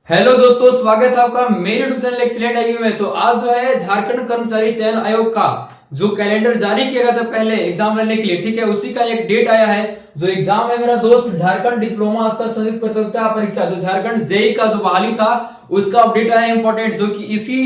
Hello दोस्तों, स्वागत है आपका मेरे यूट्यूब चैनल एक्सीलेंट आईयू में। तो आज जो है झारखंड कर्मचारी चयन आयोग का जो कैलेंडर जारी किया गया था पहले एग्जाम लेने के लिए, ठीक है, उसी का एक डेट आया है। जो एग्जाम है मेरा दोस्त, झारखंड डिप्लोमा स्तर संयुक्त प्रतियोगिता परीक्षा, जो झारखंड जेई का जो बहाली था उसका अपडेट आया इंपॉर्टेंट, जो कि इसी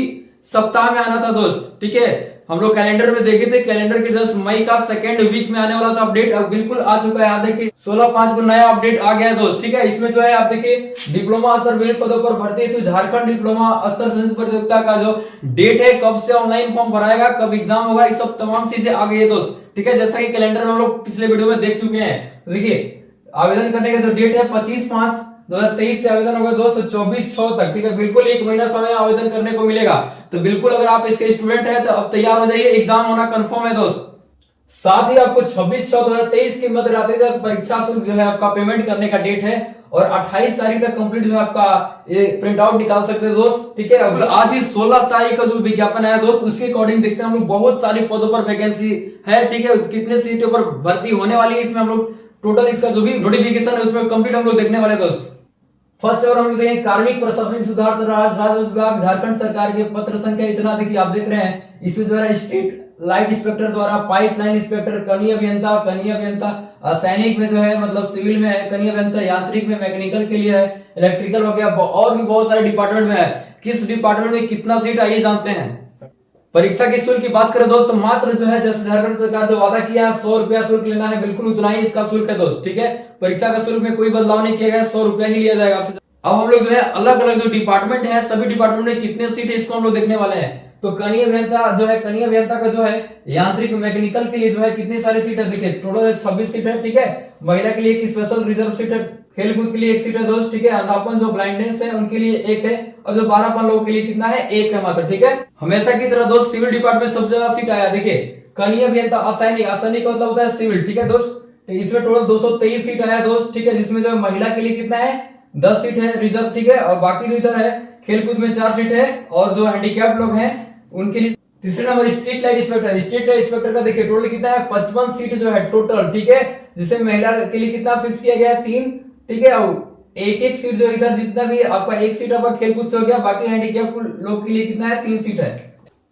सप्ताह में आना था दोस्त। ठीक है, हम लोग कैलेंडर में देखे थे, कैलेंडर के जस्ट मई का सेकेंड वीक में आने वाला था अपडेट, अब बिल्कुल आ चुका है। याद है कि 16/5 को नया अपडेट आ गया है दोस्त। ठीक है, इसमें जो है आप देखिए डिप्लोमा स्तर विभिन्न पदों पर भर्ती, तो झारखंड डिप्लोमा स्तर संयुक्त प्रतियोगिता का जो डेट है, कब से ऑनलाइन फॉर्म भराएगा, कब एग्जाम होगा, ये सब तमाम चीजें आ गई है दोस्त। ठीक है, जैसा कि कैलेंडर में हम लोग पिछले वीडियो में देख चुके हैं। तो देखिए आवेदन करने का जो डेट है 25/5/2023 से आवेदन होगा दोस्त 24/6 तक। ठीक है, बिल्कुल एक महीना समय आवेदन करने को मिलेगा। तो बिल्कुल अगर आप इसके स्टूडेंट हैं तो अब तैयार हो जाइए, एग्जाम होना कंफर्म है दोस्त। साथ ही आपको 26/6/2023 की मध्य रात्रि तक परीक्षा शुल्क जो है आपका पेमेंट करने का डेट है, और 28 तारीख तक कंप्लीट जो है आपका ये प्रिंट आउट निकाल सकते हैं दोस्त। ठीक है, आज ही 16 तारीख का जो विज्ञापन आया दोस्त, उसके अकॉर्डिंग देखते हैं हम लोग बहुत सारे पदों पर वैकेंसी है। ठीक है, कितने सीटों पर भर्ती होने वाली है, इसमें हम लोग टोटल इसका जो भी नोटिफिकेशन है उसमें कंप्लीट हम लोग देखने वाले दोस्त। फर्स्ट और हम लोग देखेंगे कार्मिक प्रशासनिक सुधार राजस्व विभाग झारखंड सरकार के पत्र संख्या इतना देखिए आप देख रहे हैं। इसमें जो है स्टेट लाइट इंस्पेक्टर द्वारा पाइपलाइन इंस्पेक्टर, कनीय अभियंता, सैनिक में जो है मतलब सिविल में है, कनीय अभियंता, यांत्रिक में, मैकेनिकल के लिए है, इलेक्ट्रिकल हो गया, और भी बहुत सारे डिपार्टमेंट में है। किस डिपार्टमेंट में कितना सीट आइए जानते हैं। परीक्षा की शुल्क की बात करें दोस्त, मात्र जो है जैसे झारखंड सरकार जो वादा किया है 100 रुपया शुल्क लेना है, बिल्कुल उतना ही इसका शुल्क है दोस्त। ठीक है, परीक्षा का शुल्क में कोई बदलाव नहीं किया गया, 100 रुपया ही लिया जाएगा आपसे। अब हम लोग जो है अलग अलग जो डिपार्टमेंट है, सभी डिपार्टमेंट में कितने सीट है इसको हम लोग देखने वाले हैं। तो कनीय अभियंता जो है, कनीय अभियंता का जो है यांत्रिक मैकेनिकल के लिए जो है कितनी सारी सीट है देखिए, टोटल 26 सीट है। ठीक है, महिला के लिए एक स्पेशल रिजर्व सीट है, खेलकूद के लिए एक सीट है दोस्त। ठीक है, अंधापन जो ब्लाइंडनेस है उनके लिए एक है, और जो 12पन लोगों के लिए कितना है, एक है मात्र। ठीक है, हमेशा की तरह दोस्त सिविल डिपार्टमेंट सबसे ज्यादा सीट आया। देखिए कनीय अभियंता असैनिक का मतलब होता है सिविल। ठीक है दोस्त, इसमें टोटल 223 सीट आया दोस्त। ठीक है, जिसमें जो महिला के लिए कितना है, 10 सीट है रिजर्व। ठीक है, और बाकी जो इधर है खेलकूद में 4 सीट है, और जो हैंडीकैप लोग हैं उनके लिए। तीसरे number street light inspector, street light inspector का देखिए टोटल कितना है, 55 सीट जो है टोटल। ठीक है, जिसमें महिला के लिए कितना फिक्स किया गया है, 3। ठीक है, और एक सीट जो इधर जितना भी आपका एक सीट आपका खेलकूद से हो गया, बाकी हैंडीकैप लोग के लिए कितना है, 3 सीट है।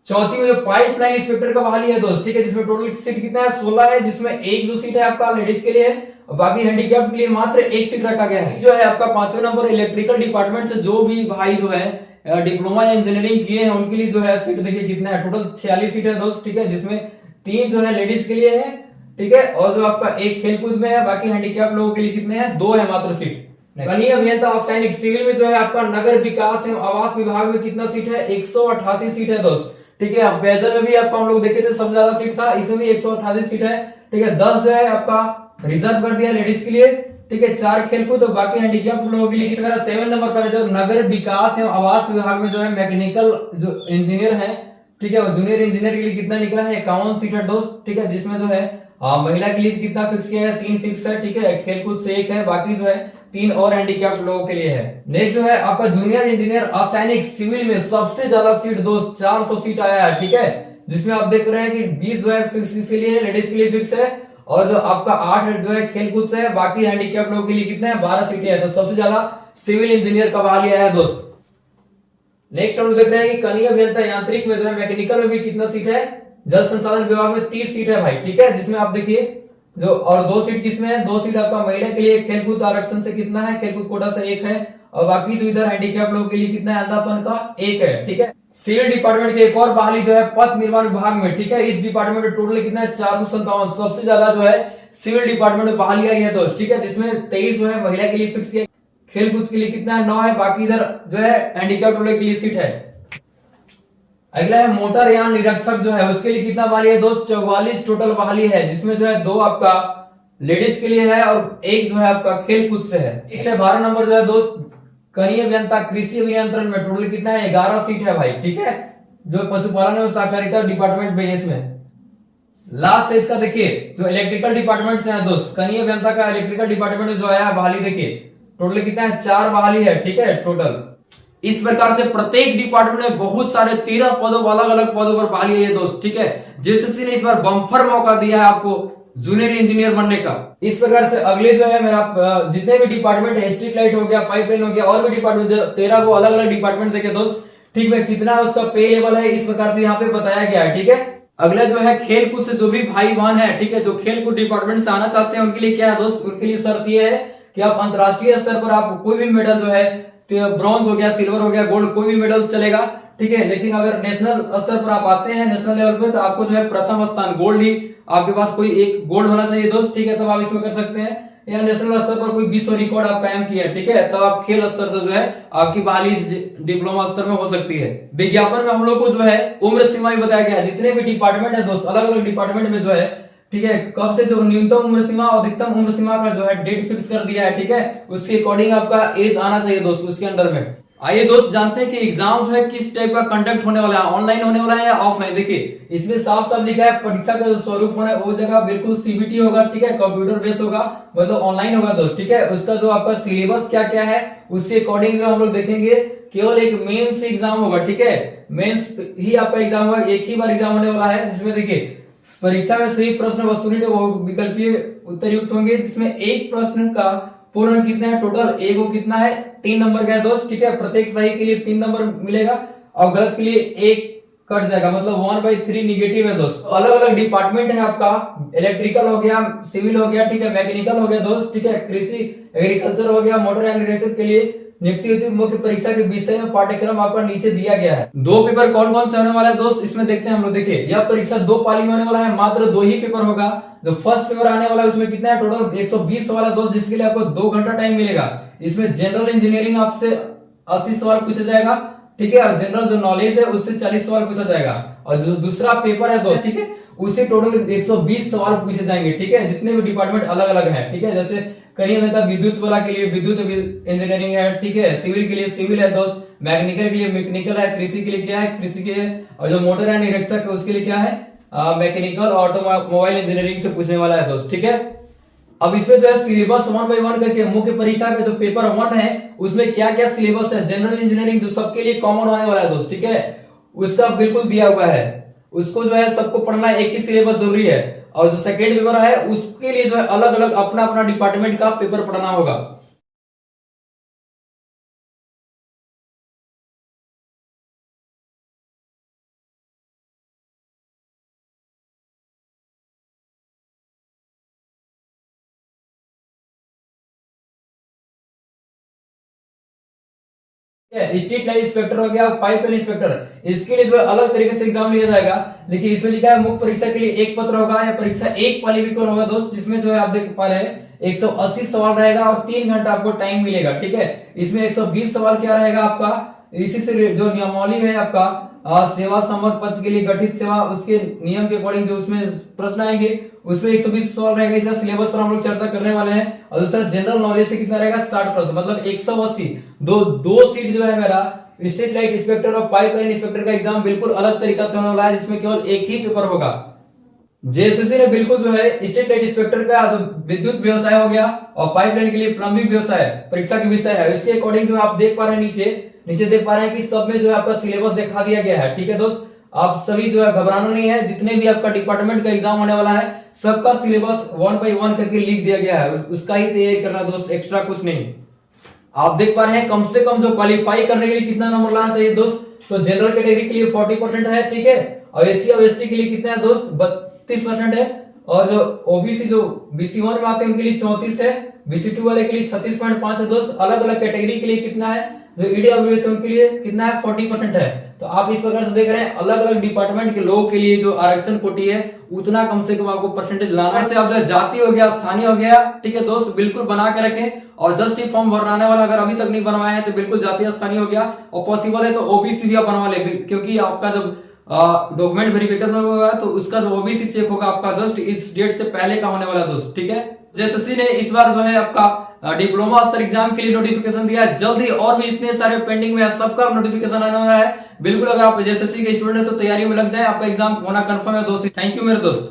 चौथी में जो पाइपलाइन इंस्पेक्टर का बहाली है दोस्त। ठीक है, जिसमें टोटल सीट कितना है, 16 है, जिसमें एक जो सीट है आपका लेडीज के लिए है, और बाकी हैंडीकैप के लिए मात्र एक सीट रखा गया है। जो है आपका 5वें नंबर इलेक्ट्रिकल डिपार्टमेंट से जो भी भाई जो है डिप्लोमा या इंजीनियरिंग किए हैं उनके लिए जो है सीट देखिए कितना है, टोटल 46 सीट है दोस्त। ठीक है, जिसमें 3 जो है लेडीज के लिए है। ठीक है, और जो आपका एक खेलकूद में है, बाकी हैंडीकैप लोगों के लिए कितने हैं, 2 है मात्र सीट। कनीय अभियंता और सैनिक सिविल में जो है आपका नगर विकास एवं आवास विभाग में कितना सीट है, 188 सीट है दोस्त। ठीक है, पेयजल में भी आपको हम लोग देखे थे सबसे ज्यादा सीट था, इसमें भी 188 सीट है। ठीक है, 10 जो है आपका रिजर्व कर दिया लेडीज के लिए। ठीक है, 4 खेलकूद, तो बाकी हैंडीकैप लोगों के लिए। मेरा 7 नंबर पर जो नगर विकास एवं आवास विभाग में जो है मैकेनिकल जो इंजीनियर है, ठीक है, जूनियर इंजीनियर के लिए कितना निकला है, 51 सीट है दोस्त। ठीक है, जिसमें जो है महिला के लिए कितना फिक्स किया है, 3 फिक्स है। ठीक है, खेलकूद से 1 है, बाकी जो है 3 और हैंडीकैप लोगों के लिए है। नेक्स्ट जो है आपका जूनियर इंजीनियर असैनिक सिविल में सबसे ज्यादा सीट दोस्त, 400 सीट आया है। ठीक है, जिसमें आप देख रहे हैं कि 20 जो है फिक्स इसके लिए है, लेडीज के लिए फिक्स है, और जो आपका 8 जो है खेलकूद से है, बाकी हैंडीकैप लोगों के लिए कितना है, 12 सीटें है। तो सबसे ज्यादा सिविल इंजीनियर का बहाली आया है दोस्त। नेक्स्ट हम देख रहे हैं कि कनीय अभियंता यांत्रिक में जो है मैकेनिकल में भी कितना सीट है, जल संसाधन विभाग में 30 सीट है भाई। ठीक है, जिसमें आप देखिए जो और 2 सीट किसमें है, 2 सीट आपका महिला के लिए खेलकूद आरक्षण से कितना है, खेलकूद कोटा से 1 है, और बाकी जो इधर हैंडीकैप लोगों के लिए कितना है, अंधापन का 1 है। ठीक है, सिविल डिपार्टमेंट की एक और बहाली जो है पथ निर्माण विभाग में। ठीक है, इस डिपार्टमेंट में टोटल कितना है, 457। सबसे ज्यादा जो है सिविल डिपार्टमेंट में बहाली आई है दोस्त। ठीक है, जिसमें 23 जो है महिला के लिए फिक्स किया, खेलकूद के लिए कितना है, 9 है, बाकी इधर जो है हैंडीकैप लोगों के लिए सीट है। अगला है मोटर यान निरीक्षक जो है, उसके लिए कितना बहाली है दोस्त, 44 टोटल बहाली है, जिसमें जो है 2 आपका लेडीज के लिए है, और 1 जो है आपका खेलकूद से है। इससे 12 नंबर जो है दोस्त कनीय अभियंता कृषि अभियंत्रण में टोटल कितना है, 11 सीट है भाई। ठीक है, जो पशुपालन एवं सहकारिता डिपार्टमेंट में, इसमें लास्ट है इसका देखिए जो इलेक्ट्रिकल डिपार्टमेंट से है दोस्त, कनीय अभियंता का इलेक्ट्रिकल डिपार्टमेंट में जो आया बहाली देखिए टोटल कितना है, 4 बहाली है। ठीक है, टोटल इस प्रकार से प्रत्येक डिपार्टमेंट में बहुत सारे 13 पदों, अलग अलग पदों पर बहाली है दोस्त। ठीक है, जेएसएससी ने इस बार बम्पर मौका दिया है आपको जूनियर इंजीनियर बनने का। इस प्रकार से अगले जो है मेरा जितने भी डिपार्टमेंट है, स्ट्रीट लाइट हो गया, पाइपलाइन हो गया, और भी डिपार्टमेंट 13 को अलग अलग डिपार्टमेंट देखे दोस्त, ठीक है, कितना उसका पे लेवल है इस प्रकार से यहाँ पे बताया गया है। ठीक है, अगला जो है खेल कूद से जो भी भाई बहन है, ठीक है, जो खेल कूद डिपार्टमेंट से आना चाहते हैं उनके लिए क्या है दोस्त, उनके लिए शर्त ये है कि आप अंतरराष्ट्रीय स्तर पर आप कोई भी मेडल जो है, ब्रॉन्ज हो गया, सिल्वर हो गया, गोल्ड, कोई भी मेडल चलेगा। ठीक है, लेकिन अगर नेशनल स्तर पर आप आते हैं, नेशनल लेवल पे, तो आपको जो है प्रथम स्थान गोल्ड ही, आपके पास कोई एक गोल्ड होना चाहिए दोस्त। ठीक है, तब आप इसमें कर सकते हैं, या नेशनल स्तर पर कोई विश्व रिकॉर्ड आप कायम किया है, ठीक है, तब आप खेल स्तर से जो है आपकी बहाली डिप्लोमा स्तर में हो सकती है। विज्ञापन में हम लोग को जो है उम्र सीमा भी बताया गया है, जितने भी डिपार्टमेंट है दोस्त, अलग अलग डिपार्टमेंट में जो है, ठीक है, कब से जो न्यूनतम उम्र सीमा और अधिकतम उम्र सीमा का जो है डेट फिक्स कर दिया है। ठीक है, उसके अकॉर्डिंग आपका एज आना चाहिए दोस्त उसके अंदर में। आइए दोस्त जानते हैं कि एग्जाम जो है किस टाइप का कंडक्ट होने वाला है, ऑनलाइन होने वाला है या ऑफलाइन। देखिए इसमें साफ साफ लिखा है परीक्षा का जो स्वरूप होना है वो जगह बिल्कुल सीबीटी होगा, ठीक है, कंप्यूटर बेस्ड होगा, मतलब ऑनलाइन होगा दोस्त। ठीक है, उसका जो आपका सिलेबस क्या क्या है उसके अकॉर्डिंग जो हम लोग देखेंगे, केवल एक मेंस एग्जाम होगा। ठीक है, मेंस ही आपका एग्जाम होगा, एक ही बार एग्जाम होने वाला है, जिसमें देखिए परीक्षा में सही प्रश्न वस्तुनिष्ठ विकल्पीय उत्तर युक्त होंगे, जिसमें एक प्रश्न का पूर्ण कितना है, टोटल एक को कितना है, 3 नंबर का है दोस्त। ठीक है, प्रत्येक सही के लिए 3 नंबर मिलेगा और गलत के लिए 1 कट जाएगा, मतलब 1/3 निगेटिव है दोस्त। अलग अलग डिपार्टमेंट है आपका, इलेक्ट्रिकल हो गया, सिविल हो गया, ठीक है, मैकेनिकल हो गया दोस्त, ठीक है, कृषि एग्रीकल्चर हो गया, मोटर एंड रेलवे के लिए नियुक्ति मुख्य परीक्षा के विषय में पाठ्यक्रम आपका नीचे दिया गया है। 2 पेपर कौन कौन से होने वाला है दोस्त, इसमें देखते हैं हम लोग। देखिए यह परीक्षा 2 पाली में होने वाला है, मात्र 2 ही पेपर होगा। जो फर्स्ट पेपर आने वाला है उसमें कितना है, टोटल 120 सवाल है दोस्त, जिसके लिए आपको 2 घंटा टाइम मिलेगा। इसमें जनरल इंजीनियरिंग आपसे 80 सवाल पूछा जाएगा, ठीक है, और जनरल जो नॉलेज है उससे 40 सवाल पूछा जाएगा। और जो दूसरा पेपर है दोस्त, ठीक है, उससे टोटल 120 सवाल पूछे जाएंगे। ठीक है, जितने भी डिपार्टमेंट अलग अलग है, ठीक है, जैसे कहीं में था विद्युत वाला के लिए विद्युत इंजीनियरिंग है, ठीक है, सिविल के लिए सिविल है दोस्त, मैकेनिकल के लिए मैकेनिकल है, कृषि के लिए क्या है, कृषि के, और जो मोटर एंड निरीक्षक है उसके लिए क्या है, मैकेनिकल ऑटोमोबाइल इंजीनियरिंग से पूछने वाला है दोस्त। ठीक है, अब इसमें जो है सिलेबस 1 बाय 1 करके मुख्य परीक्षा का जो पेपर 1 है उसमें क्या क्या सिलेबस है, जनरल इंजीनियरिंग जो सबके लिए कॉमन होने वाला है दोस्त, ठीक है, उसका बिल्कुल दिया हुआ है, उसको जो है सबको पढ़ना, एक ही सिलेबस जरूरी है। और जो सेकेंड पेपर है उसके लिए जो है अलग अलग अपना अपना डिपार्टमेंट का पेपर पढ़ना होगा। स्ट्रीट लाइट इंस्पेक्टर हो गया, पाइपलाइन इंस्पेक्टर, इसके लिए जो है अलग तरीके से एग्जाम लिया जाएगा। देखिए इसमें लिखा है मुख्य परीक्षा के लिए 1 पत्र होगा या परीक्षा 1 पाली विकल्प होगा दोस्त, जिसमें जो है आप देख पा रहे हैं 180 सवाल रहेगा और 3 घंटा आपको टाइम मिलेगा। ठीक है, इसमें 120 सवाल क्या रहेगा आपका, इसी से जो नियमावली है आपका सेवा संबद्ध पद के लिए गठित सेवा, उसके नियम के अकॉर्डिंग जो उसमें प्रश्न आएंगे उसमें 120 सवाल रहेगा। इसका सिलेबस पर हम लोग चर्चा करने वाले हैं। और दूसरा जनरल नॉलेज से कितना रहेगा, 60 प्रश्न, मतलब 180। दो सीट जो है मेरा स्ट्रीट लाइट इंस्पेक्टर और पाइपलाइन इंस्पेक्टर का एग्जाम बिल्कुल अलग तरीका से होने वाला है, जिसमें केवल एक ही पेपर होगा। जेएसएससी ने बिल्कुल जो है स्ट्रीट लाइट इंस्पेक्टर का जो विद्युत व्यवसाय हो गया और पाइपलाइन के लिए प्लम्बिंग व्यवसाय परीक्षा के विषय है, इसके अकॉर्डिंग जो आप देख पा रहे हैं नीचे देख पा रहे हैं कि सब में जो है आपका सिलेबस दिखा दिया गया है। ठीक है दोस्त, आप सभी जो है घबराना नहीं है, जितने भी आपका डिपार्टमेंट का एग्जाम होने वाला है सबका सिलेबस 1 बाय 1 करके लिख दिया गया है, उसका ही तैयारी करना दोस्त, एक्स्ट्रा कुछ नहीं। आप देख पा रहे हैं कम से कम जो क्वालिफाई करने के लिए कितना नंबर लाना चाहिए दोस्त, तो जनरल कैटेगरी के लिए 40% है, ठीक है, और एससी और एसटी के लिए कितना है दोस्त, 32% है, और जो ओबीसी जो BC1 में आते हैं उनके लिए 34 है, BC2 वाले के लिए 36.5 है दोस्त। अलग अलग कैटेगरी के लिए कितना है, जो ईडब्ल्यूएस है उनके लिए कितना है, 40% है। तो आप इस प्रकार से देख रहे हैं अलग अलग डिपार्टमेंट के लोगों के लिए जो आरक्षण कोटि है उतना कम से कम आपको परसेंटेज लाना से। आप जो जाति हो गया, स्थानीय हो गया, ठीक है दोस्त, बिल्कुल बना के रखें। और जस्ट ही फॉर्म भरने वाला अगर अभी तक नहीं बनवाया है तो बिल्कुल जातीय स्थानीय हो गया, और पॉसिबल है तो ओबीसी भी आप बनवा ले, क्योंकि आपका जब डॉक्यूमेंट वेरिफिकेशन होगा तो उसका जो ओबीसी चेक होगा आपका जस्ट इस डेट से पहले का होने वाला दोस्त। ठीक है, जेएसएससी ने इस बार जो है आपका डिप्लोमा स्तर एग्जाम के लिए नोटिफिकेशन दिया है, जल्द ही और भी इतने सारे पेंडिंग में है, सबका नोटिफिकेशन आने वाला है। बिल्कुल अगर आप जेएसएससी के स्टूडेंट है तो तैयारी में लग जाए, आपका एग्जाम होना कंफर्म है दोस्त। थैंक यू मेरे दोस्त।